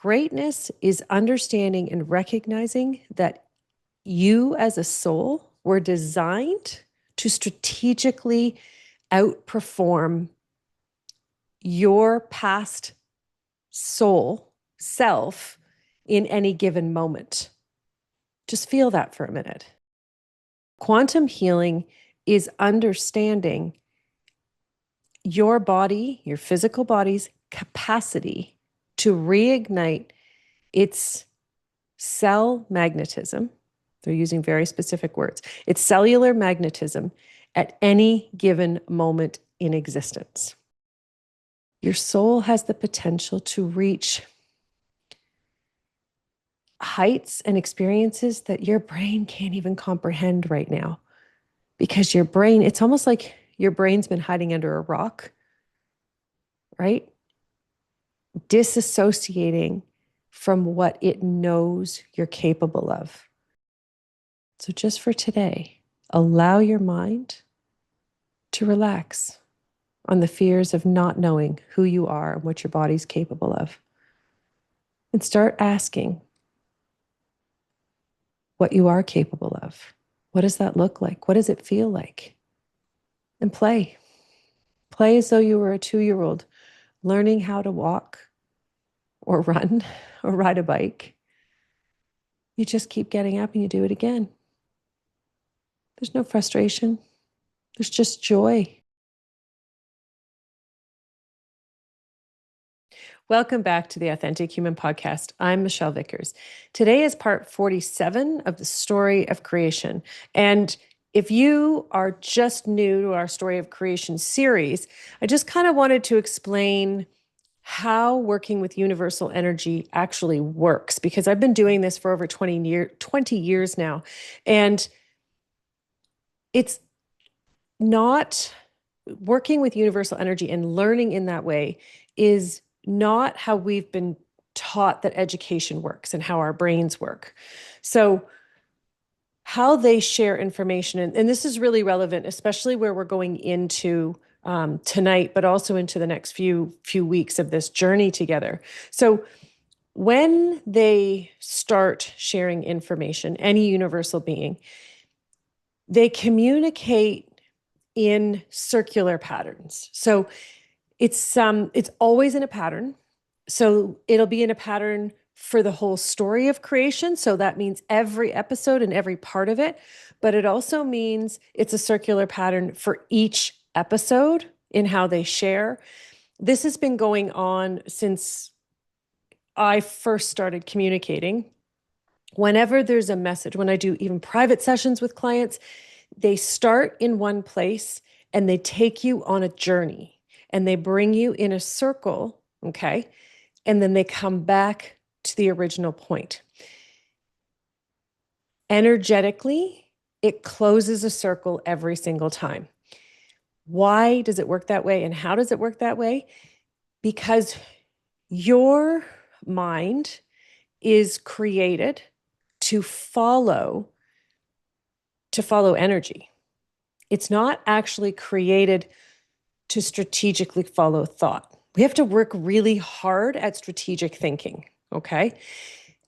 Greatness is understanding and recognizing that you as a soul were designed to strategically outperform your past soul self in any given moment. Just feel that for a minute. Quantum healing is understanding your body, your physical body's capacity to reignite its cell magnetism. They're using very specific words. It's cellular magnetism at any given moment in existence. Your soul has the potential to reach heights and experiences that your brain can't even comprehend right now. Because your brain, it's almost like your brain's been hiding under a rock, right? Disassociating from what it knows you're capable of. So just for today, allow your mind to relax on the fears of not knowing who you are and what your body's capable of. And start asking what you are capable of. What does that look like? What does it feel like? And play. Play as though you were a 2-year-old learning how to walk or run or ride a bike. You just keep getting up and you do it again. There's no frustration. There's just joy. Welcome back to the Authentic Human Podcast. I'm Michelle Vickers. Today is part 47 of the Story of Creation. And if you are just new to our Story of Creation series, I just kind of wanted to explain how working with universal energy actually works, because I've been doing this for over 20 years now. And it's not working with universal energy and learning in that way is not how we've been taught that education works and how our brains work. So how they share information, and this is really relevant, especially where we're going into tonight, but also into the next few weeks of this journey together. So when they start sharing information, any universal being, they communicate in circular patterns. So it's always in a pattern. So it'll be in a pattern for the whole story of creation. So that means every episode and every part of it. But it also means it's a circular pattern for each episode in how they share. This has been going on since I first started communicating. Whenever there's a message, when I do even private sessions with clients, they start in one place and they take you on a journey and they bring you in a circle, okay? And then they come back to the original point. Energetically, it closes a circle every single time. Why does it work that way and how does it work that way? Because your mind is created to follow energy. It's not actually created to strategically follow thought. We have to work really hard at strategic thinking, okay?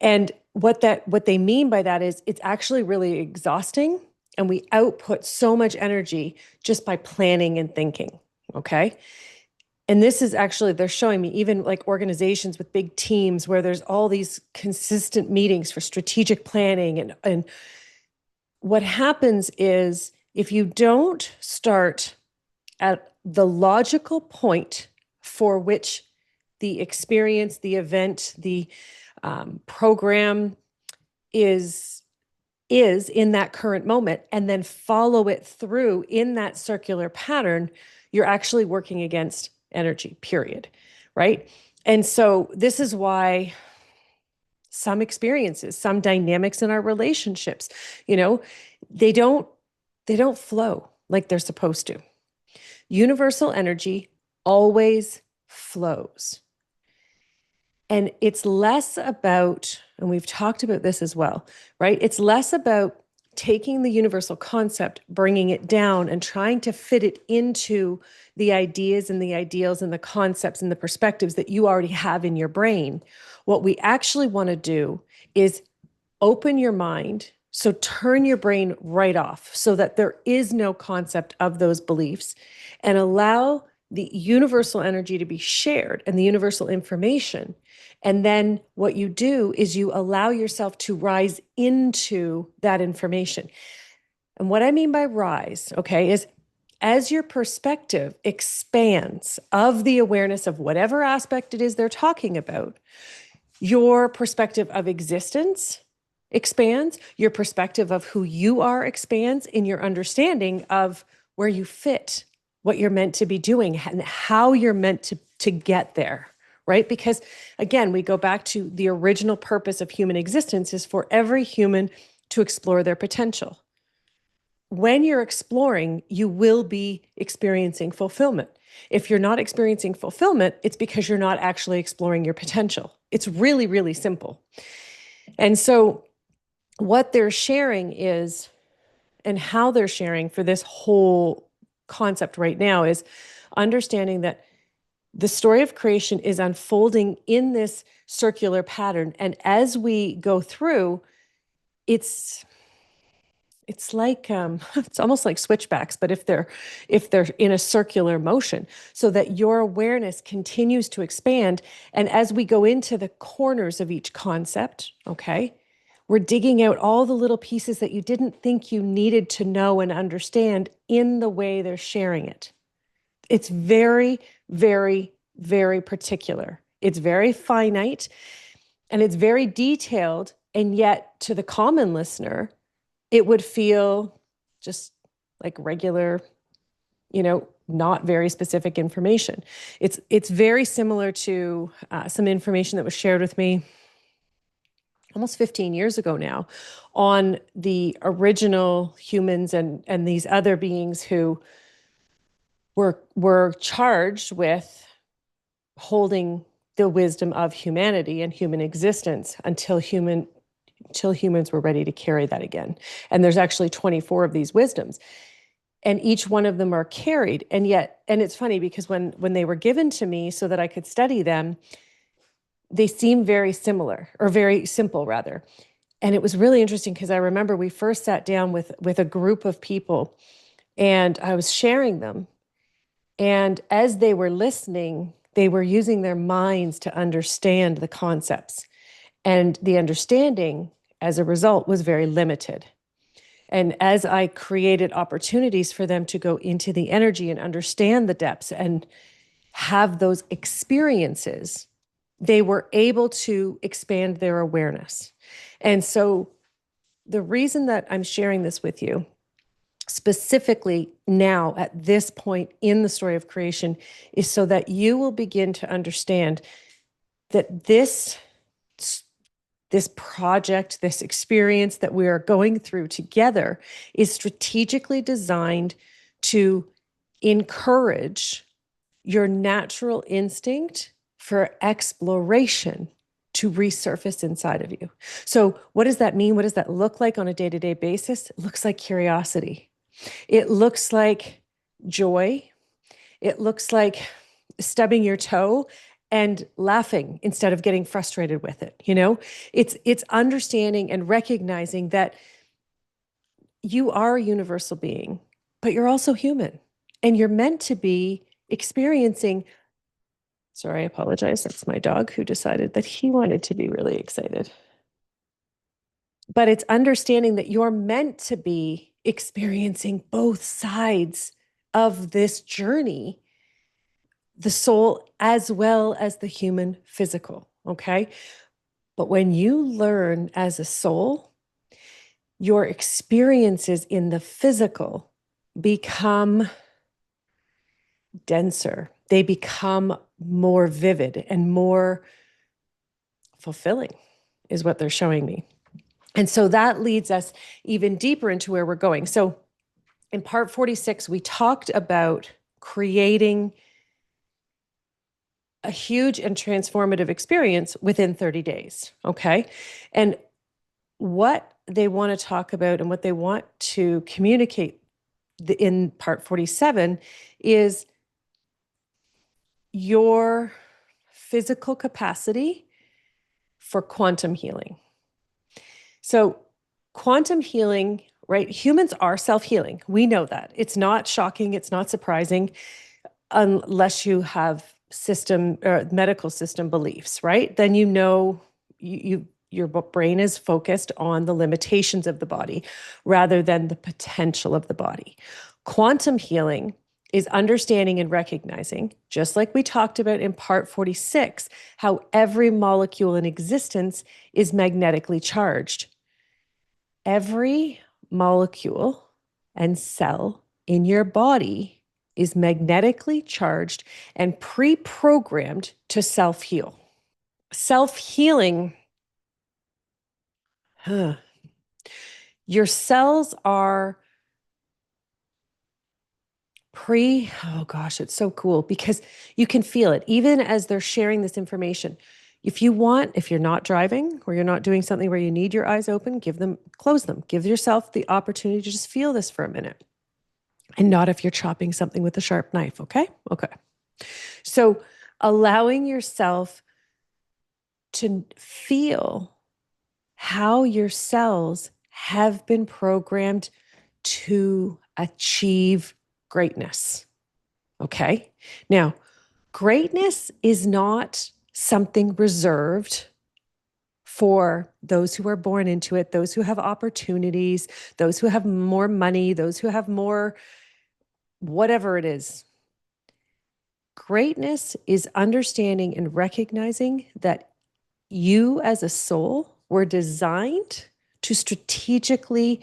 And what they mean by that is it's actually really exhausting and we output so much energy just by planning and thinking, okay? And this is actually, they're showing me even like organizations with big teams where there's all these consistent meetings for strategic planning. And what happens is if you don't start at the logical point for which the experience, the event, the program is in that current moment, and then follow it through in that circular pattern, you're actually working against energy, period, right? And so this is why some experiences, some dynamics in our relationships, they don't flow like they're supposed to. Universal energy always flows. And it's less about, and we've talked about this as well, right? It's less about taking the universal concept, bringing it down, and trying to fit it into the ideas and the ideals and the concepts and the perspectives that you already have in your brain. What we actually want to do is open your mind. So turn your brain right off so that there is no concept of those beliefs, and allow the universal energy to be shared and the universal information. And then what you do is you allow yourself to rise into that information. And what I mean by rise, okay, is as your perspective expands of the awareness of whatever aspect it is they're talking about, your perspective of existence expands, your perspective of who you are expands, in your understanding of where you fit, what you're meant to be doing, and how you're meant to get there, right? Because again, we go back to the original purpose of human existence is for every human to explore their potential. When you're exploring, you will be experiencing fulfillment. If you're not experiencing fulfillment, it's because you're not actually exploring your potential. It's really, really simple. And so what they're sharing is, and how they're sharing for this whole concept right now, is understanding that the story of creation is unfolding in this circular pattern. And as we go through, it's like it's almost like switchbacks, but if they're in a circular motion, so that your awareness continues to expand. And as we go into the corners of each concept, okay, we're digging out all the little pieces that you didn't think you needed to know and understand in the way they're sharing it. It's very, very, very particular. It's very finite, and it's very detailed. And yet to the common listener, it would feel just like regular, not very specific information. It's very similar to some information that was shared with me almost 15 years ago now on the original humans and these other beings who were charged with holding the wisdom of humanity and human existence until humans were ready to carry that again. And there's actually 24 of these wisdoms, and each one of them are carried. And it's funny because when they were given to me so that I could study them, they seem very similar, or very simple rather. And it was really interesting because I remember we first sat down with a group of people, and I was sharing them. And as they were listening, they were using their minds to understand the concepts. And the understanding, as a result, was very limited. And as I created opportunities for them to go into the energy and understand the depths and have those experiences, they were able to expand their awareness. And so the reason that I'm sharing this with you specifically now at this point in the story of creation is so that you will begin to understand that this project, this experience that we are going through together is strategically designed to encourage your natural instinct for exploration to resurface inside of you. So what does that mean? What does that look like on a day-to-day basis? It looks like curiosity. It looks like joy. It looks like stubbing your toe and laughing instead of getting frustrated with it. It's understanding and recognizing that you are a universal being, but you're also human, and you're meant to be experiencing. Sorry, I apologize. That's my dog who decided that he wanted to be really excited. But it's understanding that you're meant to be experiencing both sides of this journey, the soul as well as the human physical, okay? But when you learn as a soul, your experiences in the physical become denser. They become more vivid and more fulfilling, is what they're showing me. And so that leads us even deeper into where we're going. So in part 46, we talked about creating a huge and transformative experience within 30 days. Okay. And what they want to talk about and what they want to communicate in part 47 is your physical capacity for quantum healing. So, quantum healing, right? Humans are self-healing. We know that. It's not shocking, it's not surprising unless you have system or medical system beliefs, right? Then you know your brain is focused on the limitations of the body rather than the potential of the body. Quantum healing is understanding and recognizing, just like we talked about in part 46, how every molecule in existence is magnetically charged. Every molecule and cell in your body is magnetically charged and pre-programmed to self-heal. Self-healing, your cells are oh gosh, it's so cool because you can feel it even as they're sharing this information. If you're not driving or you're not doing something where you need your eyes open, close them. Give yourself the opportunity to just feel this for a minute. And not if you're chopping something with a sharp knife, okay? Okay. So allowing yourself to feel how your cells have been programmed to achieve greatness. Okay. Now, greatness is not something reserved for those who are born into it, those who have opportunities, those who have more money, those who have more, whatever it is. Greatness is understanding and recognizing that you as a soul were designed to strategically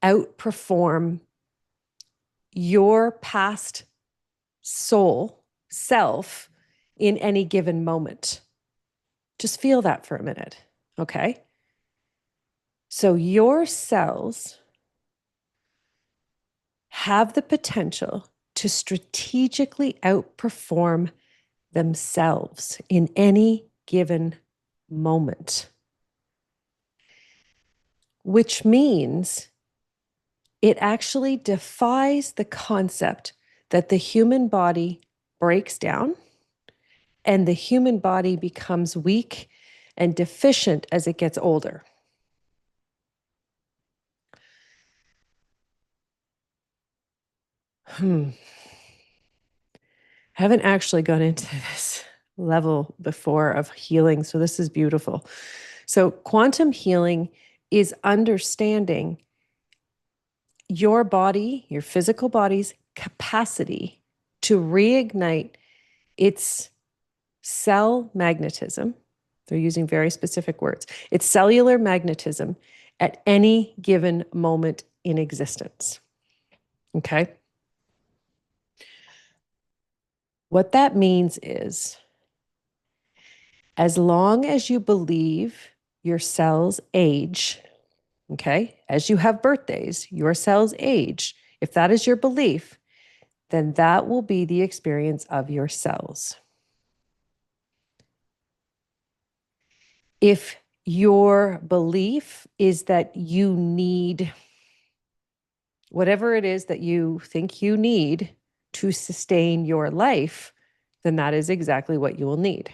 outperform your past self in any given moment. Just feel that for a minute, okay? So your cells have the potential to strategically outperform themselves in any given moment, which means it actually defies the concept that the human body breaks down and the human body becomes weak and deficient as it gets older. Haven't actually gone into this level before of healing, so this is beautiful. So quantum healing is understanding your body, your physical body's capacity to reignite its cell magnetism. They're using very specific words. It's cellular magnetism at any given moment in existence. Okay? What that means is, as long as you believe your cells age, okay, as you have birthdays, your cells age, if that is your belief, then that will be the experience of your cells. If your belief is that you need whatever it is that you think you need to sustain your life, then that is exactly what you will need.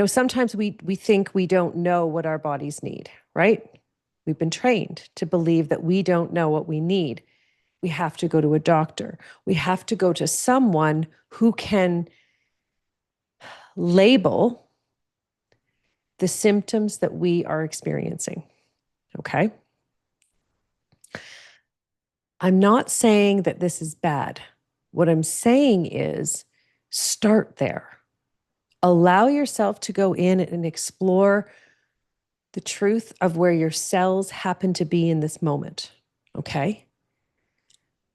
Sometimes we think we don't know what our bodies need, right? We've been trained to believe that we don't know what we need. We have to go to a doctor. We have to go to someone who can label the symptoms that we are experiencing. Okay? I'm not saying that this is bad. What I'm saying is start there. Allow yourself to go in and explore the truth of where your cells happen to be in this moment. Okay?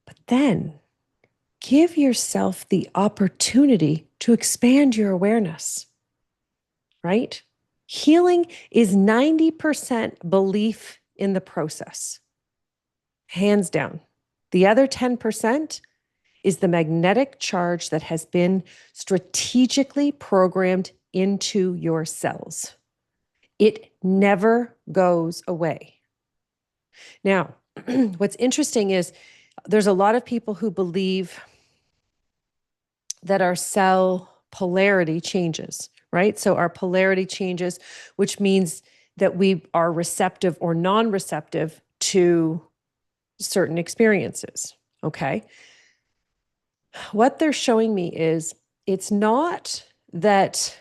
But then give yourself the opportunity to expand your awareness, right? Healing is 90% belief in the process, hands down. The other 10% is the magnetic charge that has been strategically programmed into your cells. It never goes away. Now, what's interesting is there's a lot of people who believe that our cell polarity changes, right? So our polarity changes, which means that we are receptive or non-receptive to certain experiences, okay? What they're showing me is it's not that,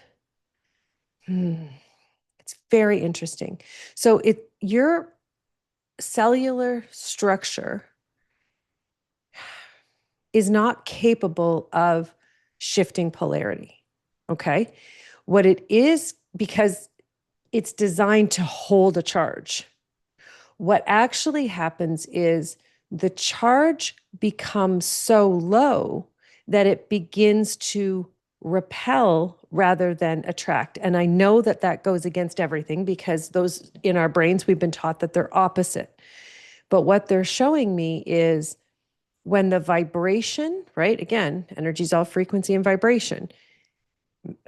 it's very interesting. So your cellular structure is not capable of shifting polarity, okay? What it is, because it's designed to hold a charge. What actually happens is the charge becomes so low that it begins to repel rather than attract. And I know that that goes against everything because those in our brains, we've been taught that they're opposite. But what they're showing me is when the vibration, right? Again, energy is all frequency and vibration.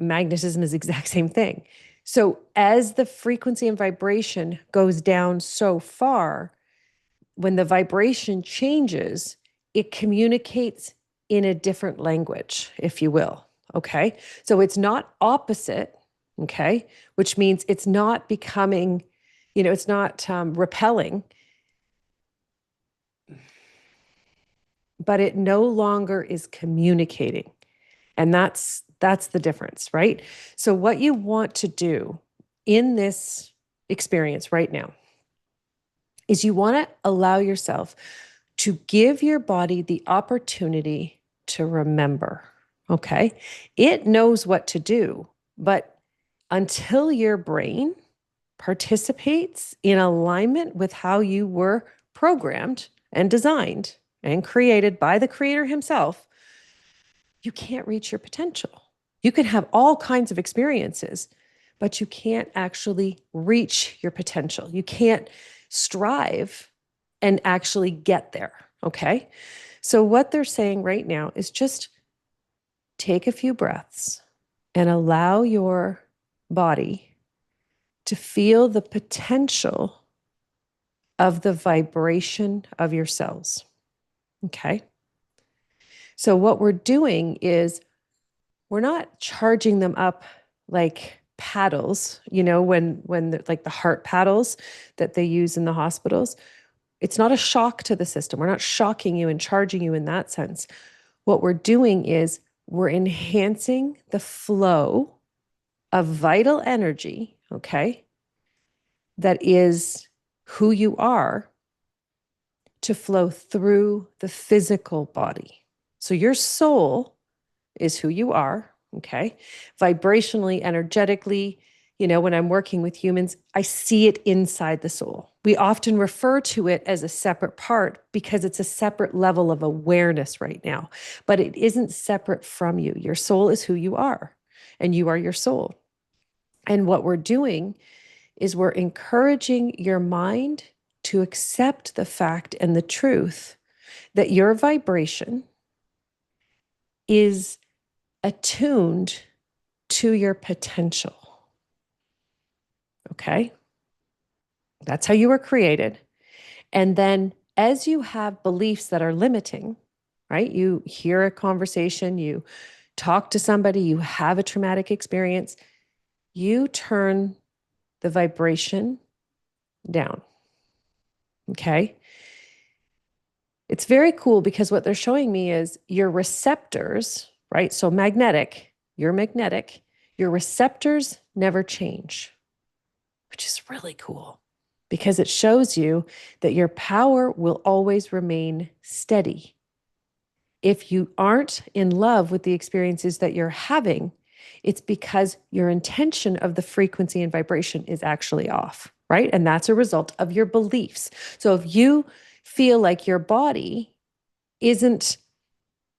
Magnetism is the exact same thing. So as the frequency and vibration goes down so far, when the vibration changes, it communicates in a different language, if you will. Okay. So it's not opposite. Okay. Which means it's not becoming, it's not repelling, but it no longer is communicating. And that's the difference, right? So what you want to do in this experience right now is you want to allow yourself to give your body the opportunity to remember, okay? It knows what to do, but until your brain participates in alignment with how you were programmed and designed and created by the creator himself, you can't reach your potential. You can have all kinds of experiences, but you can't actually reach your potential. You can't strive and actually get there. Okay. So, what they're saying right now is just take a few breaths and allow your body to feel the potential of the vibration of your cells. Okay. So, what we're doing is we're not charging them up like paddles, when like the heart paddles that they use in the hospitals. It's not a shock to the system. We're not shocking you and charging you in that sense. What we're doing is we're enhancing the flow of vital energy, okay, that is who you are, to flow through the physical body. So your soul is who you are, okay? Vibrationally, energetically, when I'm working with humans, I see it inside the soul. We often refer to it as a separate part because it's a separate level of awareness right now, but it isn't separate from you. Your soul is who you are, and you are your soul. And what we're doing is we're encouraging your mind to accept the fact and the truth that your vibration is attuned to your potential. Okay? That's how you were created. And then as you have beliefs that are limiting, right? You hear a conversation, you talk to somebody, you have a traumatic experience, you turn the vibration down. Okay? It's very cool because what they're showing me is your receptors, right? So you're magnetic, your receptors never change, which is really cool because it shows you that your power will always remain steady. If you aren't in love with the experiences that you're having, it's because your intention of the frequency and vibration is actually off, right? And that's a result of your beliefs. So if you feel like your body isn't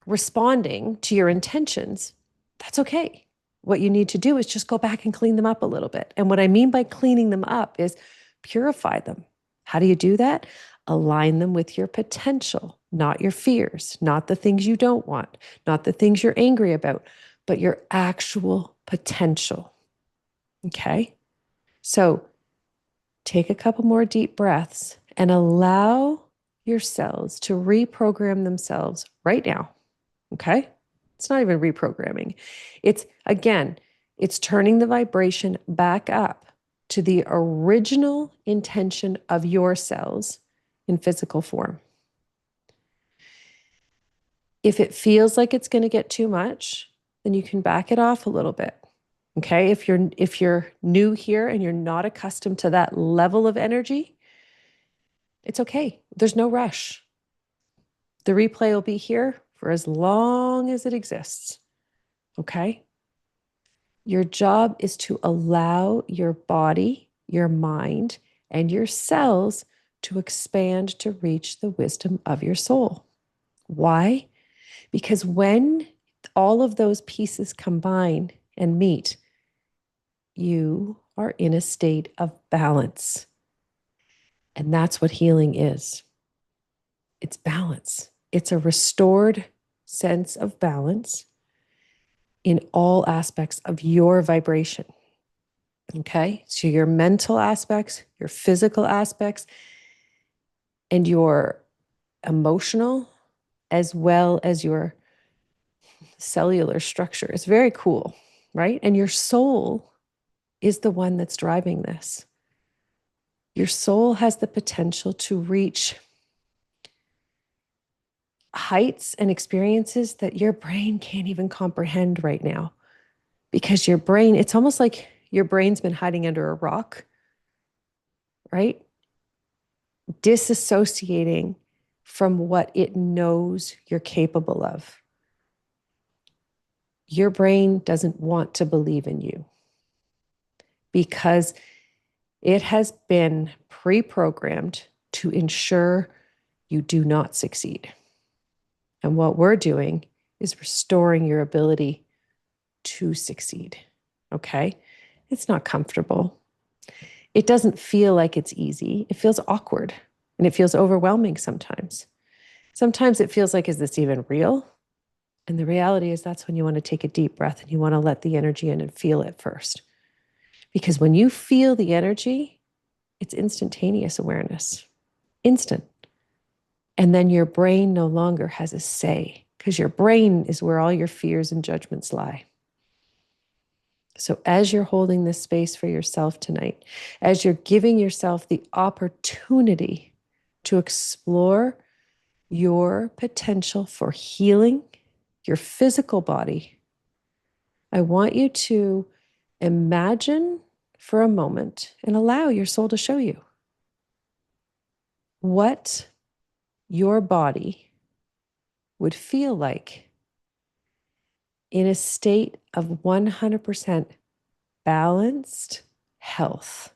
responding to your intentions, that's okay. What you need to do is just go back and clean them up a little bit. And what I mean by cleaning them up is purify them. How do you do that? Align them with your potential, not your fears, not the things you don't want, not the things you're angry about, but your actual potential. Okay? So Take a couple more deep breaths and allow your cells to reprogram themselves right now. Okay? It's not even reprogramming. It's turning the vibration back up to the original intention of your cells in physical form. If it feels like it's going to get too much, then you can back it off a little bit. Okay? If you're new here and you're not accustomed to that level of energy, it's okay. There's no rush. The replay will be here for as long as it exists. Okay? Your job is to allow your body, your mind, and your cells to expand to reach the wisdom of your soul. Why? Because when all of those pieces combine and meet, you are in a state of balance. And that's what healing is. It's balance. It's a restored sense of balance in all aspects of your vibration. Okay? So your mental aspects, your physical aspects, and your emotional, as well as your cellular structure. It's very cool, right? And your soul is the one that's driving this. Your soul has the potential to reach heights and experiences that your brain can't even comprehend right now. Because your brain, it's almost like your brain's been hiding under a rock, right? Disassociating from what it knows you're capable of. Your brain doesn't want to believe in you because it has been pre-programmed to ensure you do not succeed. And what we're doing is restoring your ability to succeed. Okay? It's not comfortable. It doesn't feel like it's easy. It feels awkward and it feels overwhelming sometimes. Sometimes it feels like, is this even real? And the reality is that's when you want to take a deep breath and you want to let the energy in and feel it first. Because when you feel the energy, it's instantaneous awareness, instant. And then your brain no longer has a say because your brain is where all your fears and judgments lie. So as you're holding this space for yourself tonight, as you're giving yourself the opportunity to explore your potential for healing your physical body, I want you to imagine for a moment and allow your soul to show you what your body would feel like in a state of 100% balanced health,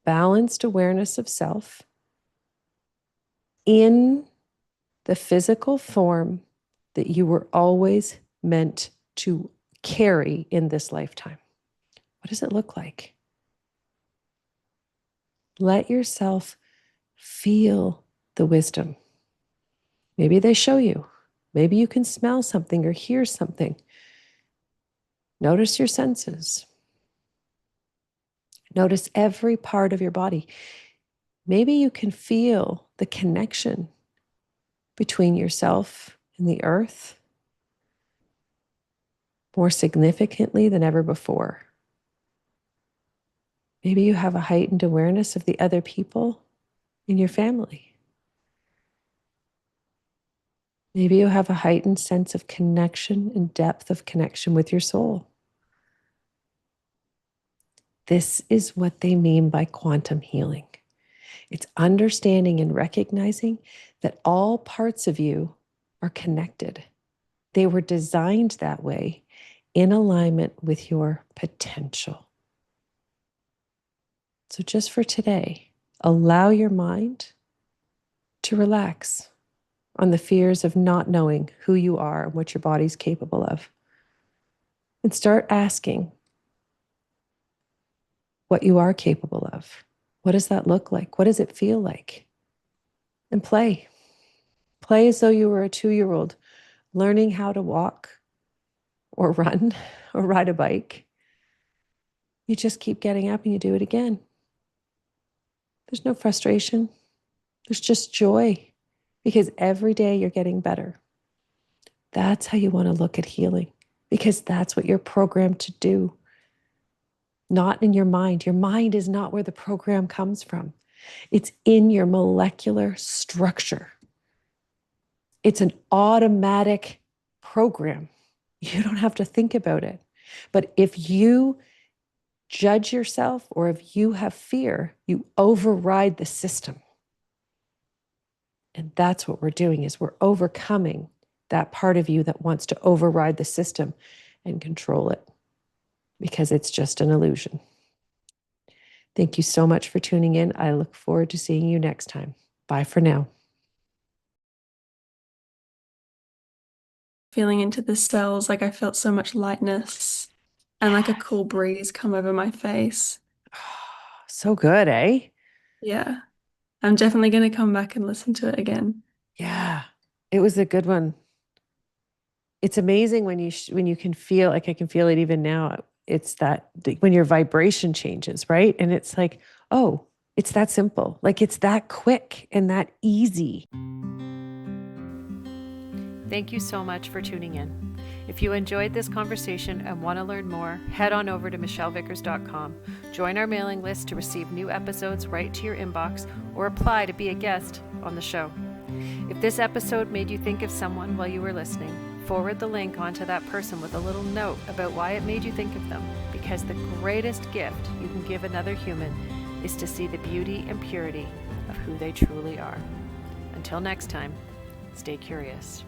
balanced awareness of self in the physical form that you were always meant to carry in this lifetime. What does it look like? Let yourself feel the wisdom. Maybe they show you. Maybe you can smell something or hear something. Notice your senses. Notice every part of your body. Maybe you can feel the connection between yourself and the earth more significantly than ever before. Maybe you have a heightened awareness of the other people in your family. Maybe you have a heightened sense of connection and depth of connection with your soul. This is what they mean by quantum healing. It's understanding and recognizing that all parts of you are connected. They were designed that way in alignment with your potential. So just for today, allow your mind to relax on the fears of not knowing who you are and what your body's capable of. And start asking what you are capable of. What does that look like? What does it feel like? And play. Play as though you were a 2-year-old learning how to walk or run or ride a bike. You just keep getting up and you do it again. There's no frustration. There's just joy, because every day you're getting better. That's how you want to look at healing, because that's what you're programmed to do. Not in your mind. Your mind is not where the program comes from. It's in your molecular structure. It's an automatic program. You don't have to think about it. But if you judge yourself or if you have fear, you override the system. And that's what we're doing, is we're overcoming that part of you that wants to override the system and control it, because it's just an illusion. Thank you so much for tuning in. I look forward to seeing you next time. Bye for now. Feeling into the cells, like I felt so much lightness and like a cool breeze come over my face. So good, eh? Yeah. I'm definitely going to come back and listen to it again. Yeah, it was a good one. It's amazing when you can feel, like I can feel it even now. It's that when your vibration changes, right? And it's like, oh, it's that simple. Like it's that quick and that easy. Thank you so much for tuning in. If you enjoyed this conversation and want to learn more, head on over to michellevickers.com. Join our mailing list to receive new episodes right to your inbox, or apply to be a guest on the show. If this episode made you think of someone while you were listening, forward the link onto that person with a little note about why it made you think of them, because the greatest gift you can give another human is to see the beauty and purity of who they truly are. Until next time, stay curious.